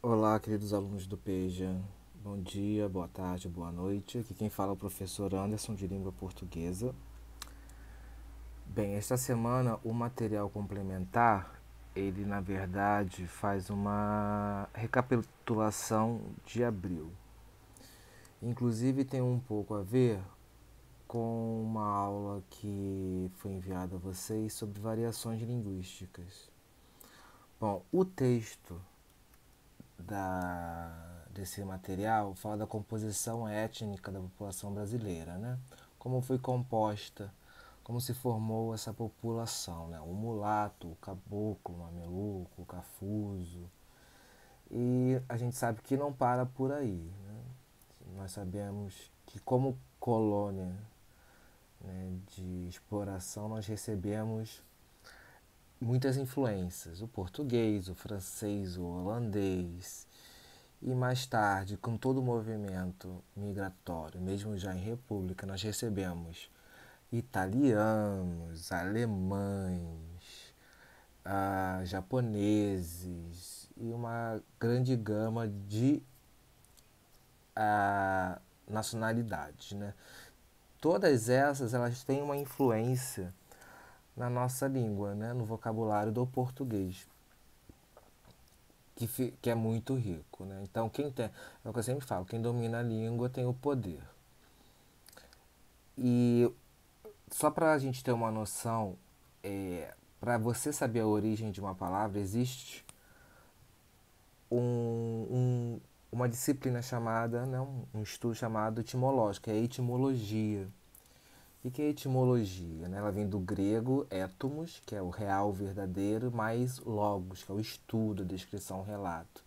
Olá, queridos alunos do PEJA. Bom dia, boa tarde, boa noite. Aqui quem fala é o professor Anderson, de língua portuguesa. Bem, esta semana o material complementar, ele na verdade faz uma recapitulação de abril. Inclusive tem um pouco a ver com uma aula que foi enviada a vocês sobre variações linguísticas. Bom, o texto desse material fala da composição étnica da população brasileira, né? Como foi composta, como se formou essa população, né? O mulato, o caboclo, o mameluco, o cafuso. E a gente sabe que não para por aí, né? Nós sabemos que como colônia, né, de exploração nós recebemos muitas influências, o português, o francês, o holandês. E mais tarde, com todo o movimento migratório, mesmo já em república, nós recebemos italianos, alemães, japoneses e uma grande gama de nacionalidades, né? Todas essas elas têm uma influência na nossa língua, né? No vocabulário do português, que é muito rico, né? Então, quem tem, é o que eu sempre falo, quem domina a língua tem o poder. E só para a gente ter uma noção, para você saber a origem de uma palavra, existe um, um, uma disciplina chamada, né, um estudo chamado etimológico, que é a etimologia. E que é etimologia? Né? Ela vem do grego étomos, que é o real, o verdadeiro, mais logos, que é o estudo, a descrição, o relato.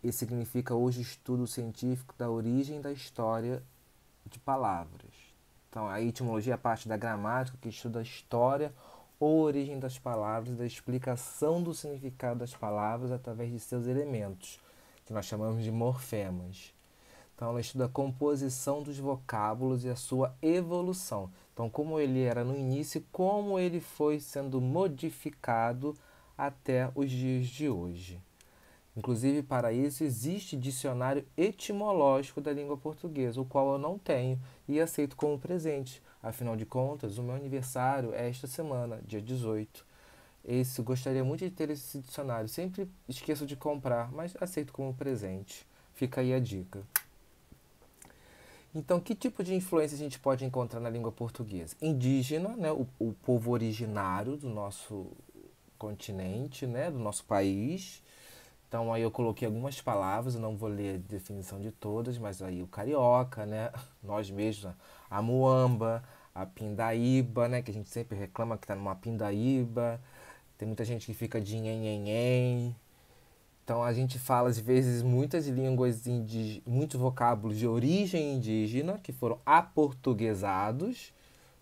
E significa hoje estudo científico da origem da história de palavras. Então, a etimologia é a parte da gramática que estuda a história ou origem das palavras, da explicação do significado das palavras através de seus elementos, que nós chamamos de morfemas. Então, ela estuda a composição dos vocábulos e a sua evolução. Então, como ele era no início, como ele foi sendo modificado até os dias de hoje. Inclusive, para isso, existe dicionário etimológico da língua portuguesa, o qual eu não tenho e aceito como presente. Afinal de contas, o meu aniversário é esta semana, dia 18. Gostaria muito de ter esse dicionário. Sempre esqueço de comprar, mas aceito como presente. Fica aí a dica. Então, que tipo de influência a gente pode encontrar na língua portuguesa? Indígena, né, o povo originário do nosso continente, né, do nosso país. Então aí eu coloquei algumas palavras, eu não vou ler a definição de todas, mas aí o carioca, né? Nós mesmos, a muamba, a pindaíba, né? Que a gente sempre reclama que tá numa pindaíba. Tem muita gente que fica de nhenhenhen. Então a gente fala às vezes muitas línguas indígenas, muitos vocábulos de origem indígena que foram aportuguesados,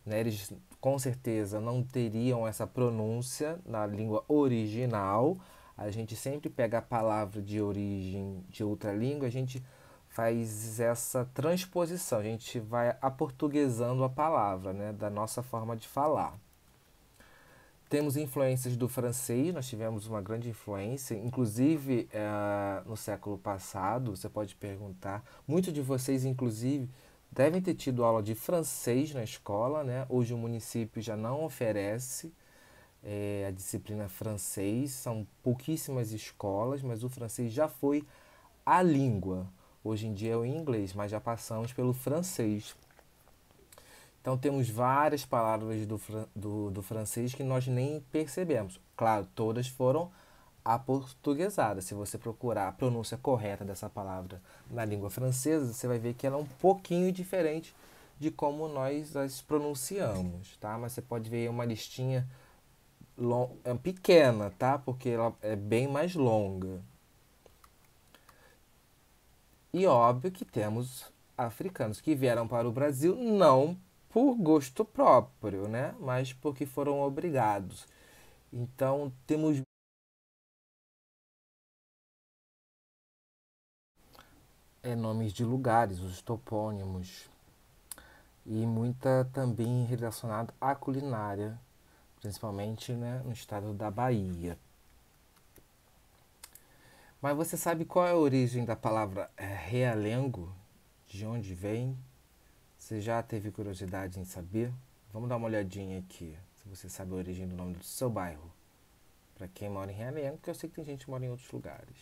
né? Eles com certeza não teriam essa pronúncia na língua original. A gente sempre pega a palavra de origem de outra língua, a gente faz essa transposição, a gente vai aportuguesando a palavra, né, da nossa forma de falar. Temos influências do francês, nós tivemos uma grande influência, inclusive no século passado, você pode perguntar, muitos de vocês, inclusive, devem ter tido aula de francês na escola, né? Hoje o município já não oferece a disciplina francês, são pouquíssimas escolas, mas o francês já foi a língua. Hoje em dia é o inglês, mas já passamos pelo francês. Então temos várias palavras do francês que nós nem percebemos. Claro, todas foram aportuguesadas. Se você procurar a pronúncia correta dessa palavra na língua francesa, você vai ver que ela é um pouquinho diferente de como nós as pronunciamos, tá? Mas você pode ver uma listinha pequena, tá? Porque ela é bem mais longa. E óbvio que temos africanos que vieram para o Brasil não por gosto próprio, né? Mas porque foram obrigados. Então temos nomes de lugares, os topônimos, e muita também relacionada à culinária, principalmente, né, no estado da Bahia. Mas você sabe qual é a origem da palavra realengo? De onde vem? Você já teve curiosidade em saber? Vamos dar uma olhadinha aqui, se você sabe a origem do nome do seu bairro. Para quem mora em Realengo, porque eu sei que tem gente que mora em outros lugares.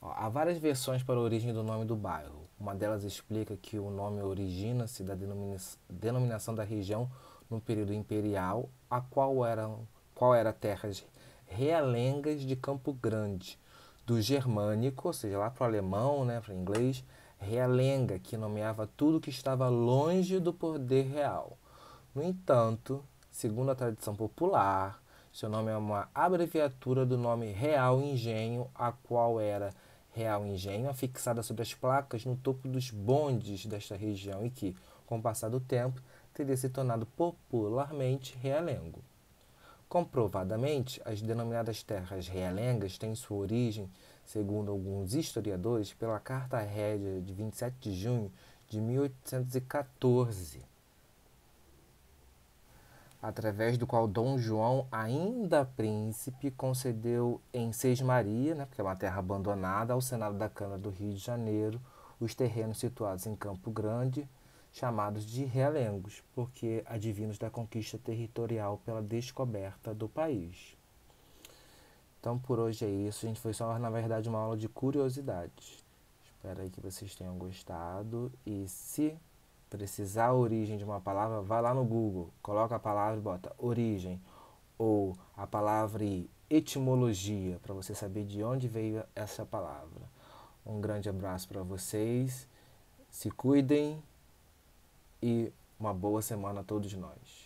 Ó, há várias versões para a origem do nome do bairro. Uma delas explica que o nome origina-se da denominação da região no período imperial, qual era terras realengas de Campo Grande, do germânico, ou seja, lá para o alemão, né, para o inglês, realenga, que nomeava tudo que estava longe do poder real. No entanto, segundo a tradição popular, seu nome é uma abreviatura do nome Real Engenho, a qual era Real Engenho, afixada sobre as placas no topo dos bondes desta região e que, com o passar do tempo, teria se tornado popularmente realengo. Comprovadamente, as denominadas terras realengas têm sua origem, segundo alguns historiadores, pela Carta Régia de 27 de junho de 1814, através do qual Dom João, ainda príncipe, concedeu em Sesmaria, né, porque é uma terra abandonada, ao Senado da Câmara do Rio de Janeiro, os terrenos situados em Campo Grande, chamados de realengos, porque advindos da conquista territorial pela descoberta do país. Então por hoje é isso, a gente foi só na verdade uma aula de curiosidades. Espero aí que vocês tenham gostado e se precisar a origem de uma palavra, vai lá no Google, coloca a palavra e bota origem ou a palavra e etimologia para você saber de onde veio essa palavra. Um grande abraço para vocês, se cuidem e uma boa semana a todos nós.